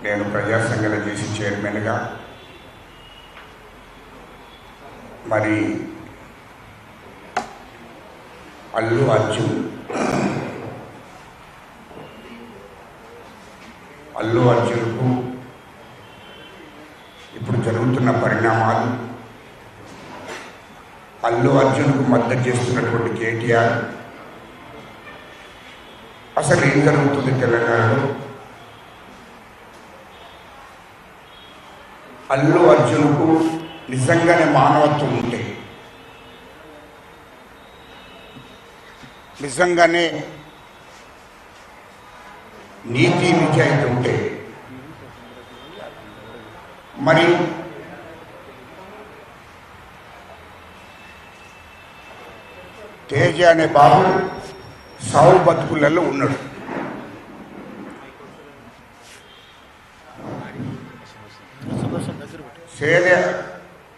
నేను ప్రజా సంఘాల చేసి చైర్మన్గా మరి అల్లు అర్జున్కు ఇప్పుడు జరుగుతున్న పరిణామాలు, అల్లు అర్జున్కు మద్దతు చేస్తున్నటువంటి కేటీఆర్, అసలు ఏం జరుగుతుంది తెలంగాణలో? అల్లు అర్జున్కు నిజంగానే మానవత్వం ఉంటే, నిజంగానే నీతి నిజాయితీ ఉంటే మరి తేజ అనే బాబు సావు బతుకులలో ఉన్నాడు.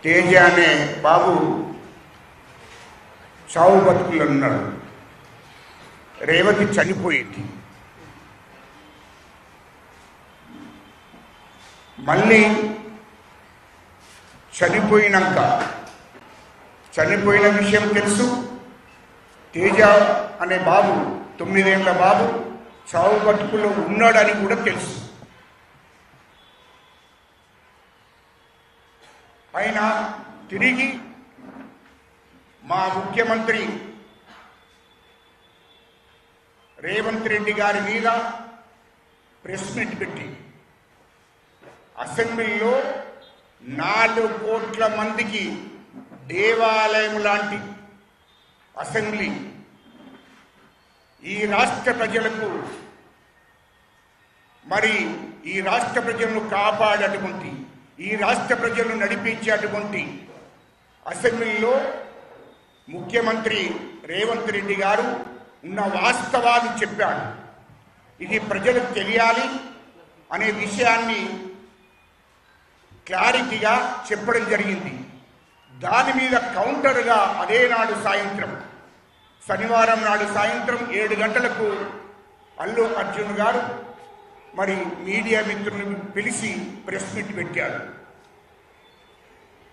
తేజ అనే బాబు సావు బతుకులలో ఉన్నాడు. రేవతి చనిపోయింది. మళ్ళీ చనిపోయిన విషయం తెలుసు. తేజ అనే బాబు 9 ఏళ్ల బాబు చావు బతుకుల్లో ఉన్నాడని కూడా తెలుసు. అయినా తిరిగి మా ముఖ్యమంత్రి రేవంత్ రెడ్డి గారి మీద ప్రెస్ మీట్ పెట్టి అసెంబ్లీలో 4 కోట్ల మందికి దేవాలయం లాంటి అసెంబ్లీ, ఈ రాష్ట్ర ప్రజలకు మరి ఈ రాష్ట్ర ప్రజలను కాపాడేటువంటి, ఈ రాష్ట్ర ప్రజలను నడిపించేటువంటి అసెంబ్లీలో ముఖ్యమంత్రి రేవంత్ రెడ్డి గారు ఉన్న వాస్తవాలు చెప్పాడు. ఇది ప్రజలకు తెలియాలి అనే విషయాన్ని క్లారిటీగా చెప్పడం జరిగింది. దాని మీద కౌంటర్గా అదే నాడు సాయంత్రం, శనివారం నాడు సాయంత్రం 7 గంటలకు అల్లు అర్జున్ గారు మరి మీడియా మిత్రులను పిలిచి ప్రెస్ మీట్ పెట్టారు.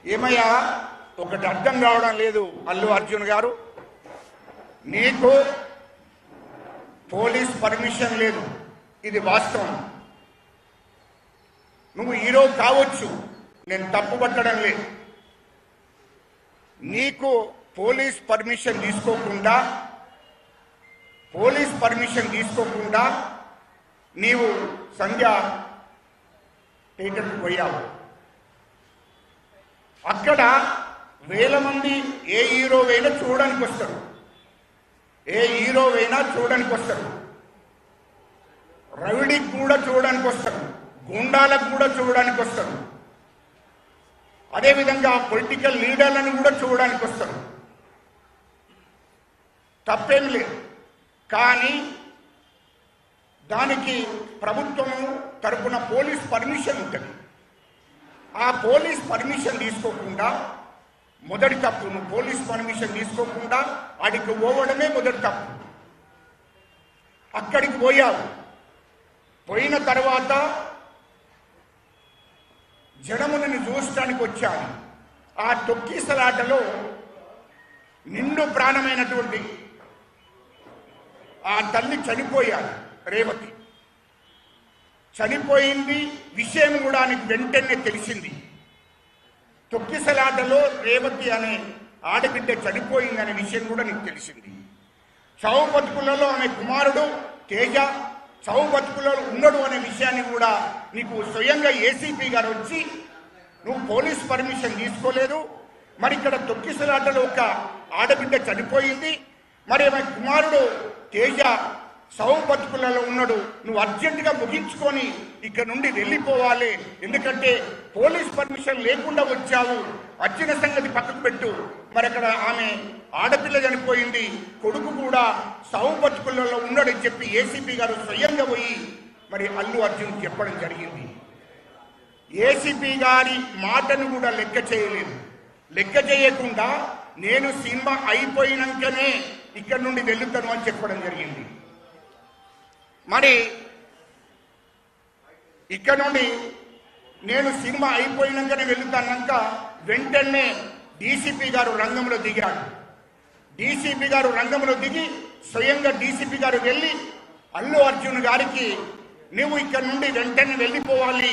ఏమయ్యా, ఒకటి అర్థం కావడం లేదు అల్లు అర్జున్ గారు, నీకు పోలీస్ పర్మిషన్ లేదు, ఇది వాస్తవం. నువ్వు హీరో కావచ్చు, నేను తప్పు పట్టడం లేదు. నీకు పోలీస్ పర్మిషన్ తీసుకోకుండా నీవు సంధ్య థియేటర్కి పోయావు. అక్కడ వేల మంది ఏ హీరోవైనా చూడడానికి వస్తారు, రౌడీకి కూడా చూడడానికి వస్తారు, గుండాలకు కూడా చూడడానికి వస్తారు, అదేవిధంగా పొలిటికల్ లీడర్లను కూడా చూడడానికి వస్తారు. తప్పేం లేదు. కానీ దానికి ప్రభుత్వం తరపున పోలీస్ పర్మిషన్ ఉంటుంది. ఆ పోలీస్ పర్మిషన్ తీసుకోకుండా మొదటి తప్పు. నువ్వు పోలీస్ పర్మిషన్ తీసుకోకుండా అడిగి పోవడమే మొదటి తప్పు. అక్కడికి పోయావు. పోయిన తర్వాత జనముని చూడటానికి వచ్చాను. ఆ తొక్కిసలాటలో నిండు ప్రాణమైనటువంటి ఆ తల్లి చనిపోయాడు. రేవతి చనిపోయింది విషయం కూడా నీకు వెంటనే తెలిసింది. తొక్కిసలాటలో రేవతి అనే ఆడబిడ్డ చనిపోయిందనే విషయం కూడా నీకు తెలిసింది. చావు బతుకులలో ఆమె కుమారుడు తేజ చావు బతుకులలో ఉన్నాడు అనే విషయాన్ని కూడా నీకు స్వయంగా ఏసీపీ గారు వచ్చి, నువ్వు పోలీస్ పర్మిషన్ తీసుకోలేదు, మరి ఇక్కడ తొక్కిసలాటలో ఒక ఆడబిడ్డ చనిపోయింది, మరి ఆమె కుమారుడు తేజ చావు బతుకులలో ఉన్నాడు, నువ్వు అర్జెంటుగా ముగించుకొని ఇక్కడ నుండి వెళ్ళిపోవాలి, ఎందుకంటే పోలీస్ పర్మిషన్ లేకుండా వచ్చావు, వచ్చిన సంగతి పక్కకు పెట్టు. మరి అక్కడ ఆమె ఆడపిల్ల చనిపోయింది, కొడుకు కూడా చావు బతుకులలో ఉన్నాడని చెప్పి ఏసీపీ గారు స్వయంగా పోయి మరి అల్లు అర్జున్ చెప్పడం జరిగింది. ఏసీపీ గారి మాటను కూడా లెక్క చేయలేదు. లెక్క చేయకుండా నేను సినిమా అయిపోయినాకనే ఇక్కడ నుండి వెళ్తాను అని చెప్పడం జరిగింది. మరి ఇక్కడ నుండి నేను సినిమా అయిపోయినాకనే వెళ్తాన్నాక వెంటనే డీసీపీ గారు రంగంలో దిగాడు. డీసీపీ గారు రంగంలో దిగి స్వయంగా డీసీపీ గారు వెళ్ళి అల్లు అర్జున్ గారికి నువ్వు ఇక్కడ నుండి వెంటనే వెళ్ళిపోవాలి,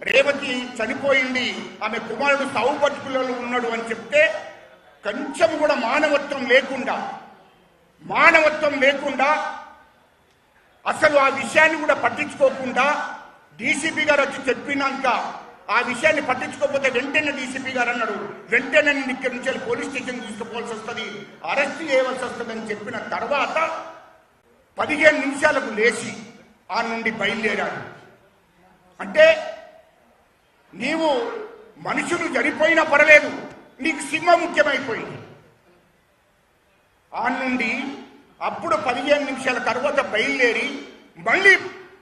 రేవతి చనిపోయింది, ఆమె కుమారుడు సౌబతుకులలో ఉన్నాడు అని చెప్తే కొంచెం కూడా మానవత్వం లేకుండా అసలు ఆ విషయాన్ని కూడా పట్టించుకోకుండా డీసీపీ గారు వచ్చి చెప్పినాక ఆ విషయాన్ని పట్టించుకోకపోతే వెంటనే డీసీపీ గారు అన్నాడు, వెంటనే నేను ఇక్కడి నుంచి పోలీస్ స్టేషన్ తీసుకుపోవాల్సి వస్తుంది, అరెస్ట్ చేయవలసి వస్తుంది అని చెప్పిన తర్వాత 15 నిమిషాలకు లేచి ఆ నుండి బయలుదేరాడు. అంటే నీవు మనుషులు చనిపోయినా పర్లేదు, నీకు సినిమా ముఖ్యమైపోయింది. ఆ నుండి అప్పుడు 15 నిమిషాల తర్వాత బయలుదేరి మళ్ళీ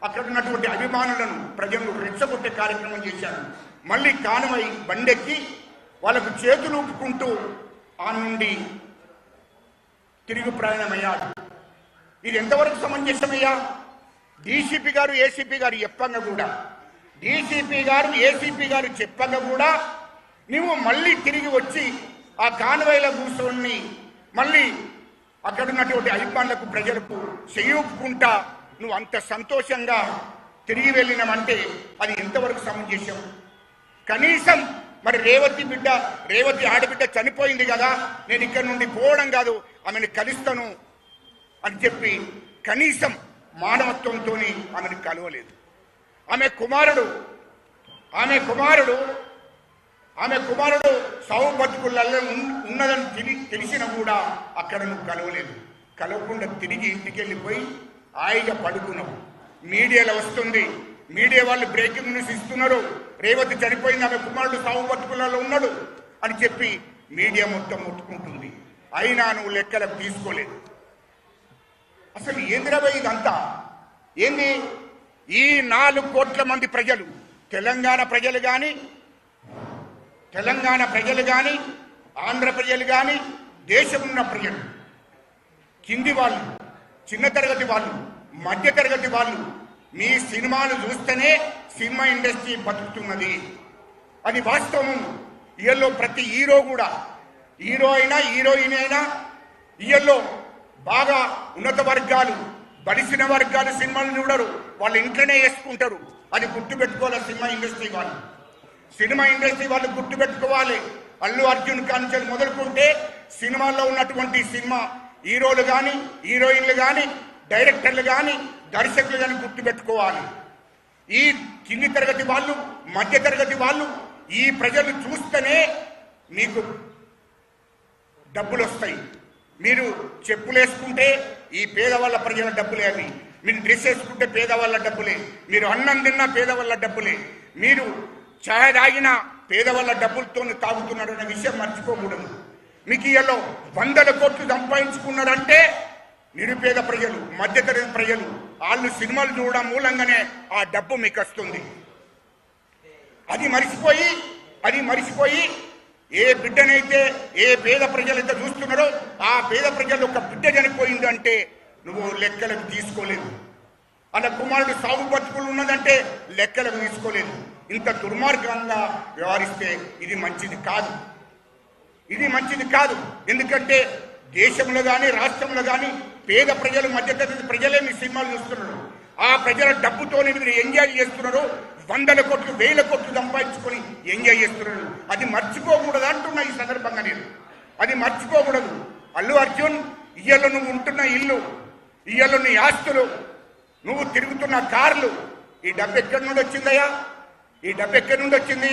అక్కడ ఉన్నటువంటి అభిమానులను ప్రజలను రెచ్చగొట్టే కార్యక్రమం చేశారు. మళ్ళీ కానువై బండెక్కి వాళ్ళకు చేతులు ఊపుకుంటూ ఆ నుండి తిరిగి ప్రయాణమయ్యాడు. ఇది ఎంతవరకు సమంజసమయ్యా? డీసీపీ గారు ఏసీపీ గారు చెప్పంగా కూడా, డీసీపీ గారు ఏసీపీ గారు చెప్పంగా కూడా నువ్వు మళ్ళీ తిరిగి వచ్చి ఆ కాన్వాయ్లో కూర్చొని మళ్ళీ అక్కడ ఉన్నటువంటి అభిమానులకు ప్రజలకు చెయ్యూపుకుంటా నువ్వు అంత సంతోషంగా తిరిగి వెళ్ళినామంటే అది ఎంతవరకు సమంజసం? కనీసం మరి రేవతి ఆడబిడ్డ చనిపోయింది కదా, నేను ఇక్కడ నుండి పోవడం కాదు, ఆమెను కలుస్తాను అని చెప్పి కనీసం మానవత్వంతో ఆమెను కలవలేదు. ఆమె కుమారుడు సావు బతుకులలో ఉన్నదని తెలిసిన కూడా అక్కడ నువ్వు కలవలేదు. కలవకుండా తిరిగి ఇంటికి వెళ్ళిపోయి హాయిగా పడుకున్నావు. మీడియాలో వస్తుంది, మీడియా వాళ్ళు బ్రేకింగ్ న్యూస్ ఇస్తున్నారు, రేవతి చనిపోయింది, ఆమె కుమారుడు సావు బతుకులలో ఉన్నాడు అని చెప్పి మీడియా మొత్తం ముట్టుకుంటుంది. అయినా నువ్వు లెక్కలకు తీసుకోలేదు. అసలు ఏందిరాబాయ్ ఇదంతా ఏంది? ఈ 4 కోట్ల మంది ప్రజలు, తెలంగాణ ప్రజలు కానీ ఆంధ్ర ప్రజలు కానీ దేశమున్న ప్రజలు, కింది వాళ్ళు, చిన్న తరగతి వాళ్ళు, మధ్య తరగతి వాళ్ళు, మీ సినిమాలు చూస్తేనే సినిమా ఇండస్ట్రీ బతుకుతున్నది. అది వాస్తవం. ఇయల్లో ప్రతి హీరో కూడా, హీరో అయినా హీరోయిన్ అయినా ఇయల్లో బాగా ఉన్నత వర్గాలు, బలిసిన వర్గాలు సినిమాలు చూడరు, వాళ్ళు ఇంట్లోనే వేసుకుంటారు. అది గుర్తుపెట్టుకోవాలి సినిమా ఇండస్ట్రీ వాళ్ళు గుర్తుపెట్టుకోవాలి. అల్లు అర్జున్ కాంచెలు మొదలుకుంటే సినిమాల్లో ఉన్నటువంటి సినిమా హీరోలు కానీ హీరోయిన్లు కానీ డైరెక్టర్లు కానీ దర్శకులు కానీ గుర్తుపెట్టుకోవాలి. ఈ కింది తరగతి వాళ్ళు, మధ్య తరగతి వాళ్ళు, ఈ ప్రజలు చూస్తేనే మీకు డబ్బులు వస్తాయి. మీరు చెప్పులు వేసుకుంటే ఈ పేదవాళ్ళ ప్రజల డబ్బులే అవి, మీరు డ్రెస్ వేసుకుంటే పేదవాళ్ళ డబ్బులే, మీరు అన్నం తిన్నా పేదవాళ్ళ డబ్బులే, మీరు ఛాయ్ తాగిన పేదవాళ్ళ డబ్బులతో తాగుతున్నారు అనే విషయం మర్చిపోకూడదు. మీకు ఇయ్యలో 100 కోట్లు సంపాదించుకున్నారంటే నిరుపేద ప్రజలు, మధ్యతరగతి ప్రజలు, వాళ్ళు సినిమాలు చూడడం మూలంగానే ఆ డబ్బు మీకు వస్తుంది. అది మరిచిపోయి ఏ బిడ్డనైతే ఏ పేద ప్రజలైతే చూస్తున్నారో ఆ పేద ప్రజలు ఒక బిడ్డ చనిపోయింది అంటే నువ్వు లెక్కలకు తీసుకోలేదు. అలా కుమారుడు సాగు బతుకులు ఉన్నదంటే లెక్కలకు తీసుకోలేదు. ఇంత దుర్మార్గంగా వ్యవహరిస్తే ఇది మంచిది కాదు. ఎందుకంటే దేశంలో కానీ రాష్ట్రంలో కానీ పేద ప్రజలు, మధ్యతరగతి ప్రజలే మీ సినిమాలు చూస్తున్నారు. ఆ ప్రజల డబ్బుతోనే మీరు ఎంజాయ్ చేస్తున్నారు. 100 కోట్లు 1000 కోట్లు సంపాదించుకొని ఎంజాయ్ చేస్తున్నారు. అది మర్చిపోకూడదు అంటున్నా ఈ సందర్భంగా నేను. అది మర్చిపోకూడదు. అల్లు అర్జున్, ఇయ్యలో నువ్వు ఉంటున్న ఇల్లు, ఇయ్యలో నీ ఆస్తులు, నువ్వు తిరుగుతున్న కార్లు, ఈ డబ్బు ఎక్కడి నుండి వచ్చిందయ్యా? ఈ డబ్బు ఎక్కడి నుండి వచ్చింది?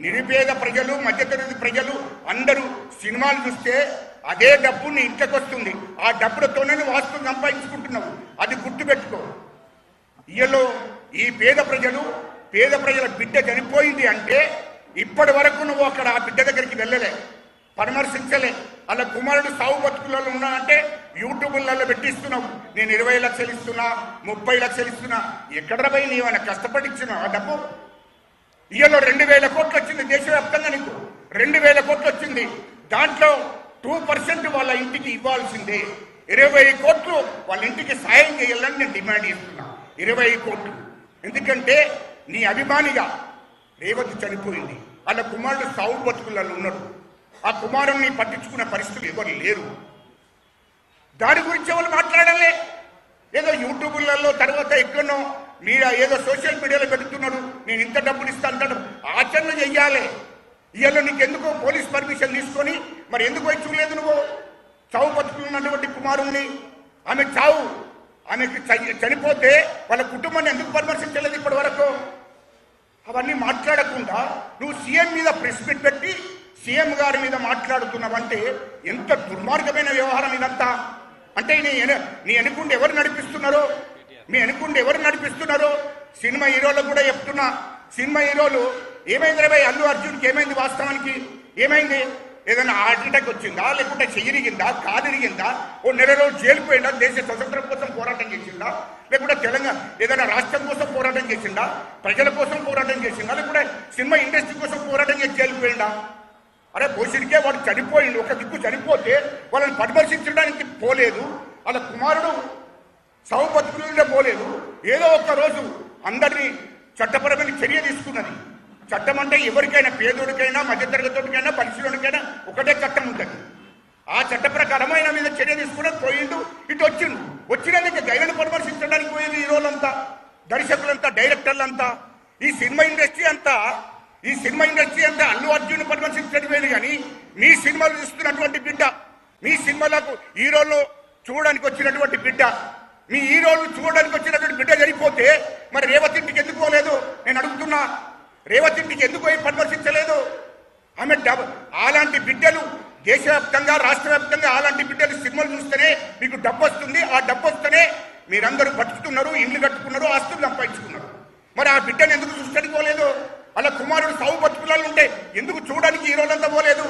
నిరుపేద ప్రజలు, మధ్యతరగతి ప్రజలు అందరూ సినిమాలు చూస్తే అదే డబ్బు నీ ఇంట్లోకి వస్తుంది. ఆ డబ్బులతోనే నువ్వు ఆస్తులు సంపాదించుకుంటున్నావు. అది గుర్తుపెట్టుకో. ఇయ్యలో ఈ పేద ప్రజల బిడ్డ చనిపోయింది అంటే ఇప్పటి వరకు నువ్వు అక్కడ ఆ బిడ్డ దగ్గరికి వెళ్ళలే, పరామర్శించలే. అలా కుమారుడు సాగు బతుకులలో ఉన్నానంటే యూట్యూబ్లలో పెట్టిస్తున్నావు, నేను 20 లక్షలు ఇస్తున్నా, 30 లక్షలు ఇస్తున్నా. ఎక్కడ పోయి నీవైనా కష్టపడిచ్చినావు ఆ డబ్బు? ఇయ్యలో 2000 కోట్లు వచ్చింది దేశవ్యాప్తంగా, నీకు 2000 కోట్లు వచ్చింది. దాంట్లో 2% వాళ్ళ ఇంటికి ఇవ్వాల్సిందే. 20 కోట్లు వాళ్ళ ఇంటికి సాయం చేయాలని నేను డిమాండ్ చేస్తున్నా. 20 కోట్లు. ఎందుకంటే నీ అభిమానిగా రేవతి చనిపోయింది, వాళ్ళ కుమారుడు సౌలు బతుకులలో ఉన్నాడు. ఆ కుమారుణ్ణి పట్టించుకునే పరిస్థితులు ఎవరు లేరు. దాని గురించి ఎవరు మాట్లాడలే. ఏదో యూట్యూబ్లలో తర్వాత ఎక్కడో మీడియా ఏదో సోషల్ మీడియాలో పెడుతున్నాడు, నేను ఇంత డబ్బులు ఇస్తా అంటాడు. ఆచరణ చెయ్యాలి. ఇవాళ నీకు ఎందుకో పోలీస్ పర్మిషన్ తీసుకొని మరి ఎందుకు వచ్చి చూడలేదు నువ్వు? చావు బతుకున్నటువంటి కుమారుణ్ణి, ఆమె చావు, ఆమెకి చనిపోతే వాళ్ళ కుటుంబాన్ని ఎందుకు పరామర్శించలేదు ఇప్పటి వరకు? అవన్నీ మాట్లాడకుండా నువ్వు సీఎం మీద ప్రెస్ మీట్ పెట్టి సీఎం గారి మీద మాట్లాడుతున్నావంటే ఎంత దుర్మార్గమైన వ్యవహారం ఇదంతా. అంటే నీ అనుకుంటే ఎవరు నడిపిస్తున్నారో, మీ అనుకుంటే ఎవరు నడిపిస్తున్నారో? సినిమా హీరోలకు కూడా చెప్తున్నా, సినిమా హీరోలు ఏమైంది రే? అల్లు అర్జున్కి ఏమైంది? వాస్తవానికి ఏమైంది? ఏదైనా హార్ట్ అటాక్ వచ్చిందా, లేకుంటే చెయ్యిరిగిందా, కాలిరిగిందా, ఓ నెల రోజు జైలు పోయిందా, దేశ స్వతంత్రం కోసం పోరాటం చేసిందా, లేకుంటే తెలంగాణ ఏదైనా రాష్ట్రం కోసం పోరాటం చేసిందా, ప్రజల కోసం పోరాటం చేసిందా, లేకుంటే సినిమా ఇండస్ట్రీ కోసం పోరాటం చేసి జైలు పోయిందా? అరే భూషణికే వాడు చనిపోయిండు, ఒక దిక్కు చనిపోతే వాళ్ళని పరామర్శించడానికి పోలేదు, వాళ్ళ కుమారుడు సౌ బతుకులుండే పోలేదు. ఏదో ఒక్క రోజు అందరినీ చట్టపరమైన చర్య తీసుకున్నది. చట్టం అంటే ఎవరికైనా, పేదోడికైనా, మధ్యతరగతికైనా, పరిశీలనకైనా ఒకటే చట్టం ఉంటుంది. ఆ చట్ట ప్రకారం ఆయన మీద చర్య తీసుకుని పోయిండు, ఇటు వచ్చిండు. వచ్చినందుకు గైలను పరామర్శించడానికి పోయింది హీరోలంతా, దర్శకులంతా, డైరెక్టర్లంతా, ఈ సినిమా ఇండస్ట్రీ అంతా అల్లు అర్జున్ పరామర్శించడం కానీ మీ సినిమాలు చూస్తున్నటువంటి బిడ్డ, మీ సినిమాలకు హీరోలు చూడడానికి వచ్చినటువంటి బిడ్డ, మీ హీరోలు చూడడానికి వచ్చినటువంటి బిడ్డ చనిపోతే మరి రేవతింటికి ఎందుకు పోలేదు? నేను అడుగుతున్నా, రేవతింటికి ఎందుకు పోయి పరామర్శించలేదు? ఆమె అలాంటి బిడ్డలు దేశవ్యాప్తంగా, రాష్ట్ర వ్యాప్తంగా అలాంటి బిడ్డలు సినిమాలు చూస్తేనే మీకు డబ్బు వస్తుంది. ఆ డబ్బు వస్తేనే మీరందరూ బతుకుతున్నారు, ఇండ్లు కట్టుకున్నారు, ఆస్తులు సంపాదించుకున్నారు. మరి ఆ బిడ్డను ఎందుకు చూడడానికి పోలేదు? అలా కుమారుడు సౌ బతుకులలో ఉంటే ఎందుకు చూడడానికి హీరోలంతా పోలేదు?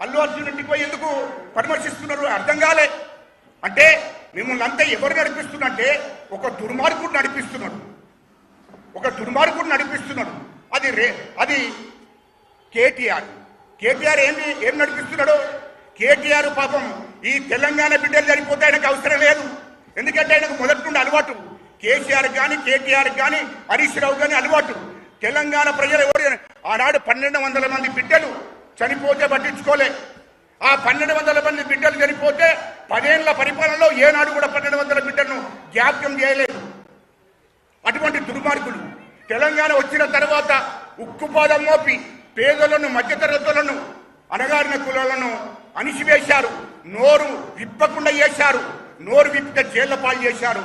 అల్లు అర్జున్ ఇంటికి పోయి ఎందుకు పరామర్శిస్తున్నారు? అర్థం కాలే. అంటే మిమ్మల్ని అంతా ఎవరు నడిపిస్తున్నంటే ఒక దుర్మార్గుడు నడిపిస్తున్నాడు. అది కేటీఆర్ ఏం నడిపిస్తున్నాడు? కేటీఆర్ పాపం ఈ తెలంగాణ బిడ్డలు చనిపోతే ఆయనకు అవసరం లేదు. ఎందుకంటే ఆయనకు మొదటి నుండి అలవాటు, కేసీఆర్ కానీ, కేటీఆర్ కానీ, హరీష్ రావు కానీ అలవాటు. తెలంగాణ ప్రజలు ఎవరు ఆనాడు 1200 మంది బిడ్డలు చనిపోతే పట్టించుకోలే. ఆ 1200 మంది బిడ్డలు చనిపోతే 10 ఏళ్ల పరిపాలనలో ఏనాడు కూడా 1200 బిడ్డలను జ్ఞాపకం చేయలేదు. అటువంటి దుర్మార్గులు తెలంగాణ వచ్చిన తర్వాత ఉక్కుపాదం మోపి పేదలను, మధ్యతరగతులను, అణగారిన కులాలను అణిచివేశారు. నోరు విప్పకుండా చేశారు. నోరు విప్పితే జైళ్ల పాలు చేశారు.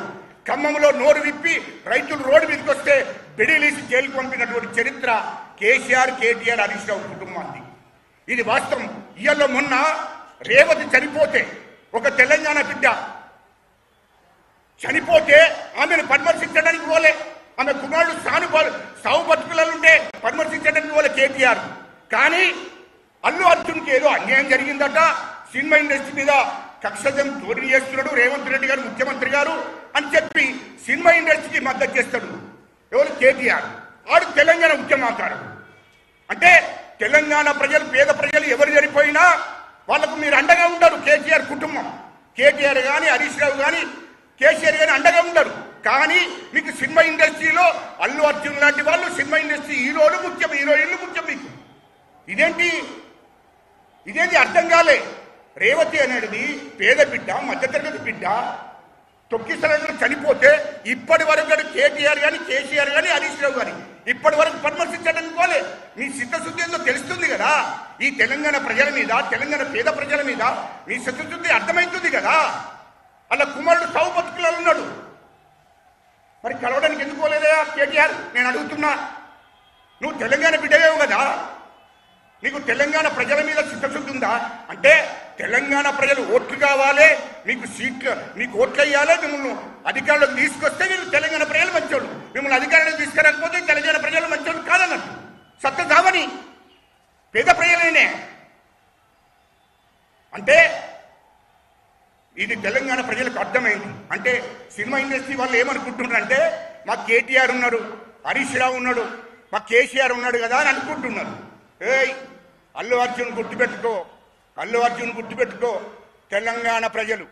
ఖమ్మంలో నోరు విప్పి రైతులు రోడ్డు మీదకి వస్తే బిడిలీసి జైలుకు పంపినటువంటి చరిత్ర కేసీఆర్, కేటీఆర్, హరీష్ రావు కుటుంబాన్ని. ఇది వాస్తవం. ఇవాళ మొన్న రేవతి చనిపోతే, ఒక తెలంగాణ బిడ్డ చనిపోతే ఆమెను పరామర్శించడానికి పోలే. ఆమె కుమారుడు సౌ బతుకులలుంటే పరామర్శించడానికి పోలే కేటీఆర్. కానీ అల్లు అర్జున్కి ఏదో అన్యాయం జరిగిందట, సినిమా ఇండస్ట్రీ మీద కక్షజం ధోరణి చేస్తున్నాడు రేవంత్ రెడ్డి గారు, ముఖ్యమంత్రి గారు అని చెప్పి సినిమా ఇండస్ట్రీకి మద్దతు చేస్తాడు. ఎవరు? కేటీఆర్. ఆడు తెలంగాణ ముఖ్యమంత్రి. అంటే తెలంగాణ ప్రజలు, పేద ప్రజలు ఎవరు చనిపోయినా వాళ్ళకు మీరు అండగా ఉంటారు. కేసీఆర్ కుటుంబం, కేటీఆర్ కానీ, హరీష్ రావు కానీ, కేసీఆర్ కానీ అండగా ఉంటారు. కానీ మీకు సినిమా ఇండస్ట్రీలో అల్లు అర్జున్ లాంటి వాళ్ళు, సినిమా ఇండస్ట్రీ హీరోలు ముఖ్యం, హీరోయిన్లు ముఖ్యం. మీకు ఇదేంటి అర్థం కాలే. రేవతి అనేది పేద బిడ్డ, మధ్యతరగతి బిడ్డ, తొక్కిసలంలో చనిపోతే ఇప్పటి వరకు కేటీఆర్ కానీ, కేసీఆర్ కానీ, హరీష్ రావు కానీ ఇప్పటి వరకు పరామర్శించడానికి పోలే. మీ చిత్తశుద్ధి ఏందో తెలుస్తుంది కదా. ఈ తెలంగాణ ప్రజల మీద, తెలంగాణ పేద ప్రజల మీద మీ చిత్తశుద్ధి అర్థమవుతుంది కదా. అలా కుమారుడు సౌ బతుకులలో ఉన్నాడు. మరి కలవడానికి ఎందుకు పోలేదా కేటీఆర్? నేను అడుగుతున్నా. నువ్వు తెలంగాణ బిడ్డవేవు కదా, నీకు తెలంగాణ ప్రజల మీద చిత్తశుద్ధి ఉందా? అంటే తెలంగాణ ప్రజలు ఓట్లు కావాలి, మీకు సీట్లు, మీకు ఓట్లు వేయాలి, మిమ్మల్ని అధికారంలోకి తీసుకొస్తే మీరు తెలంగాణ ప్రజలు మంచోళ్ళు, మిమ్మల్ని అధికారంలోకి తీసుకురాకపోతే తెలంగాణ ప్రజలు మంచోళ్ళు కాదన్నట్టు. సత్త కావని పేద ప్రజలనే. అంటే ఇది తెలంగాణ ప్రజలకు అర్థమైంది. అంటే సినిమా ఇండస్ట్రీ వాళ్ళు ఏమనుకుంటున్నారంటే మా కేటీఆర్ ఉన్నాడు, హరీష్ రావు ఉన్నాడు, మా కేసీఆర్ ఉన్నాడు కదా అని అనుకుంటున్నారు. అల్లు అర్జున్ గుర్తుపెట్టుకో. తెలంగాణ ప్రజలు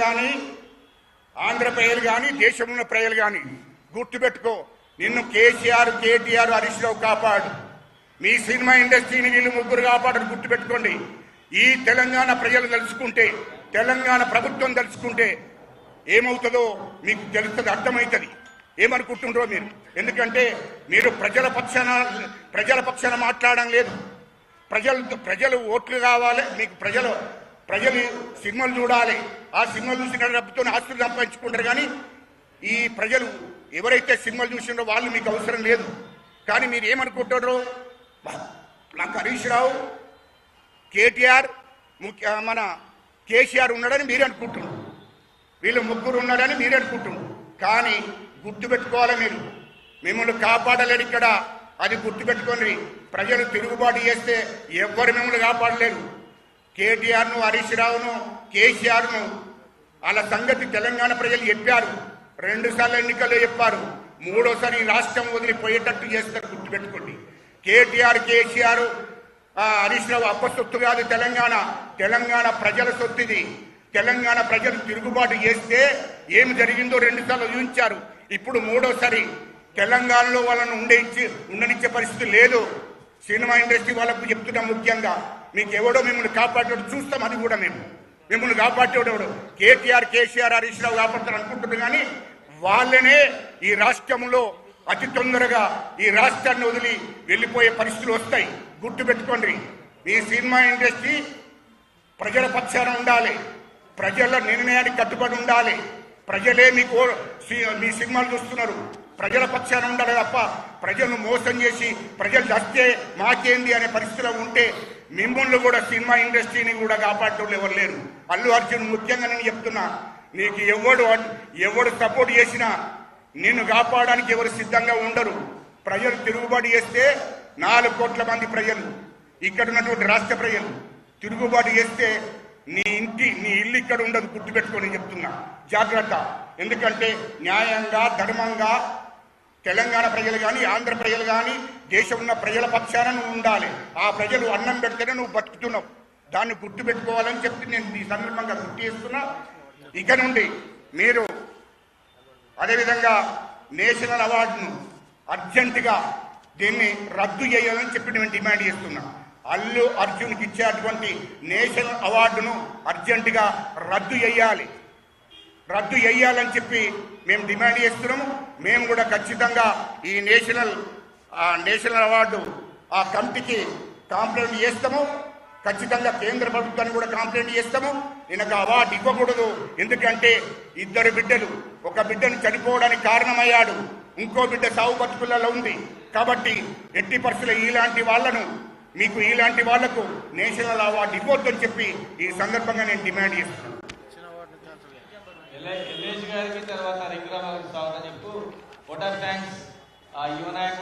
కానీ, ఆంధ్ర ప్రజలు కానీ, దేశంలో ప్రజలు కానీ గుర్తుపెట్టుకో. నిన్ను కేసీఆర్, కేటీఆర్, హరీష్ రావు కాపాడు. మీ సినిమా ఇండస్ట్రీని వీళ్ళు ముగ్గురు కాపాడని గుర్తుపెట్టుకోండి. ఈ తెలంగాణ ప్రజలు తెలుసుకుంటే, తెలంగాణ ప్రభుత్వం తెలుసుకుంటే ఏమవుతుందో మీకు తెలుస్తుంది, అర్థమవుతుంది. ఏమనుకుంటుండ్రో మీరు. ఎందుకంటే మీరు ప్రజల పక్షాన మాట్లాడడం లేదు. ప్రజలు ఓట్లు కావాలి మీకు. ప్రజలు సినిమాలు చూడాలి. ఆ సినిమాలు చూసిన డబ్బుతో ఆస్తులు సంపాదించుకుంటారు. కానీ ఈ ప్రజలు ఎవరైతే సినిమాలు చూసినారో వాళ్ళు మీకు అవసరం లేదు. కానీ మీరు ఏమనుకుంటారో, నాకు హరీష్ రావు, కేటీఆర్, మన కేసీఆర్ ఉన్నాడని మీరు అనుకుంటున్నారు. వీళ్ళు ముగ్గురు ఉన్నారని మీరు అనుకుంటున్నారు. కానీ గుర్తుపెట్టుకోవాలి, మీరు మిమ్మల్ని కాపాడలేరు ఇక్కడ. అది గుర్తుపెట్టుకోండి. ప్రజలు తిరుగుబాటు చేస్తే ఎవ్వరు మిమ్మల్ని కాపాడలేరు. కేటీఆర్ను, హరీష్ రావును, కేసీఆర్ను వాళ్ళ సంగతి తెలంగాణ ప్రజలు చెప్పారు. 2 సార్లు ఎన్నికల్లో చెప్పారు. 3ఓసారి రాష్ట్రం వదిలిపోయేటట్టు చేస్తారు. గుర్తుపెట్టుకోండి. కేటీఆర్, కేసీఆర్, హరీష్ రావు అప్ప సొత్తు కాదు. తెలంగాణ ప్రజల సొత్తు ఇది. తెలంగాణ ప్రజలు తిరుగుబాటు చేస్తే ఏమి జరిగిందో 2 సార్లు ఊహించారు. ఇప్పుడు 3ఓసారి తెలంగాణలో వాళ్ళను ఉండనిచ్చే పరిస్థితి లేదు. సినిమా ఇండస్ట్రీ వాళ్ళకు చెప్తున్నాం. ముఖ్యంగా మీకు ఎవడో మిమ్మల్ని కాపాడేవాడు చూస్తాం. అది కూడా మేము మిమ్మల్ని కాపాడేవాడు కేటీఆర్, కేసీఆర్, హరీష్ రావు కాపాడుతారు అనుకుంటున్నారు. కానీ వాళ్ళనే ఈ రాష్ట్రంలో అతి తొందరగా ఈ రాష్ట్రాన్ని వదిలి వెళ్ళిపోయే పరిస్థితులు వస్తాయి. గుర్తుపెట్టుకోండి. మీ సినిమా ఇండస్ట్రీ ప్రజల పక్షాన ఉండాలి. ప్రజల నిర్ణయానికి కట్టుబడి ఉండాలి. ప్రజలే మీ సినిమాలు చూస్తున్నారు. ప్రజల పక్షాన ఉండాలి తప్ప ప్రజలను మోసం చేసి ప్రజలు చస్తే మాకేంది అనే పరిస్థితిలో ఉంటే మిమ్మల్ని కూడా, సినిమా ఇండస్ట్రీని కూడా కాపాడేవాళ్ళు ఎవరు లేరు. అల్లు అర్జున్ ముఖ్యంగా నేను చెప్తున్నా, నీకు ఎవడు సపోర్ట్ చేసినా నిన్ను కాపాడడానికి ఎవరు సిద్ధంగా ఉండరు. ప్రజలు తిరుగుబాటు చేస్తే 4 కోట్ల మంది ప్రజలు, ఇక్కడ ఉన్నటువంటి రాష్ట్ర ప్రజలు తిరుగుబాటు చేస్తే నీ ఇల్లు ఇక్కడ ఉండదు. గుర్తుపెట్టుకొని చెప్తున్నా, జాగ్రత్త. ఎందుకంటే న్యాయంగా, ధర్మంగా తెలంగాణ ప్రజలు కానీ, ఆంధ్ర ప్రజలు కానీ, దేశం ఉన్న ప్రజల పక్షాన నువ్వు ఉండాలి. ఆ ప్రజలు అన్నం పెడితేనే నువ్వు బతుకుతున్నావు. దాన్ని గుర్తుపెట్టుకోవాలని చెప్పి నేను ఈ సందర్భంగా గుర్తు చేస్తున్నా. ఇక నుండి మీరు అదేవిధంగా నేషనల్ అవార్డును అర్జెంటుగా దీన్ని రద్దు చేయాలని చెప్పి నేను డిమాండ్ చేస్తున్నా. అల్లు అర్జున్కి ఇచ్చేటువంటి నేషనల్ అవార్డును అర్జెంటుగా రద్దు చేయాలని చెప్పి మేము డిమాండ్ చేస్తున్నాము. మేము కూడా ఖచ్చితంగా ఈ నేషనల్ అవార్డు ఆ కమిటీకి కంప్లైంట్ చేస్తాము. ఖచ్చితంగా కేంద్ర ప్రభుత్వాన్ని కూడా కంప్లైంట్ చేస్తాము. ఈయనకు అవార్డు ఇవ్వకూడదు. ఎందుకంటే 2 బిడ్డలు, ఒక బిడ్డను చనిపోవడానికి కారణమయ్యాడు, ఇంకో బిడ్డ సాగు బతుకులలో ఉంది. కాబట్టి ఎట్టి పరిస్థితుల్లో ఇలాంటి వాళ్లకు నేషనల్ అవార్డు ఇవ్వద్దని చెప్పి ఈ సందర్భంగా నేను డిమాండ్ చేస్తున్నాను. ఎల్లేష్ గారికి తర్వాత రింగరామ గారికి స్వాగతం చెప్తూ ఓటర్ థ్యాంక్స్ యువనాయకుడు